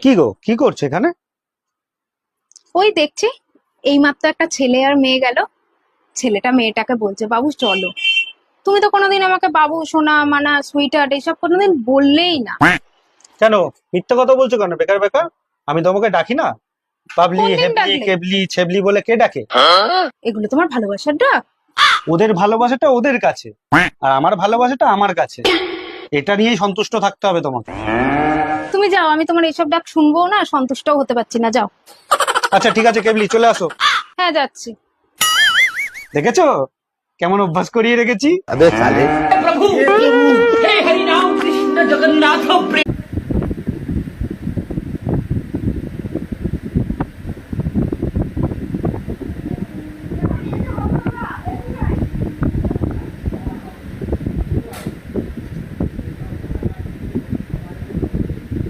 কি গো, কি করছো এখানে? ওই দেখছি এইমাত্র একটা ছেলে আর মেয়ে গেল। ছেলেটা মেয়েটাকে বলছে, বাবু চলো। তুমি তো কোনোদিন আমাকে বাবু, সোনা, মানা, সুইটার্ট এইসব কোনোদিন বললেই না। কেন মিথ্যা কথা বলছো কেন বেকার বেকার? আমি তোমাকে ডাকি না? বাবলি, কোন দিন হেবলি, ডাকলে? কেবলি, ছেবলি বলে কে ডাকে? এগুলো তোমার ভালোবাসার ডাক? ওদের ভালোবাসাটা ওদের কাছে, আর আমার ভালোবাসাটা আমার কাছে। এটা নিয়েই সন্তুষ্ট থাকতে হবে তোমাকে। তুমি যাও, আমি তোমার এইসব ডাক শুনবো না, সন্তুষ্টও হতে পারছি না, যাও। আচ্ছা ঠিক আছে কেবলি, চলে আসো। হ্যাঁ যাচ্ছি। দেখেছো কেমন অভ্যাস করিয়ে রেখেছি। अबे साले प्रभु हे हरि राम कृष्ण जगन्नाथ प्रेम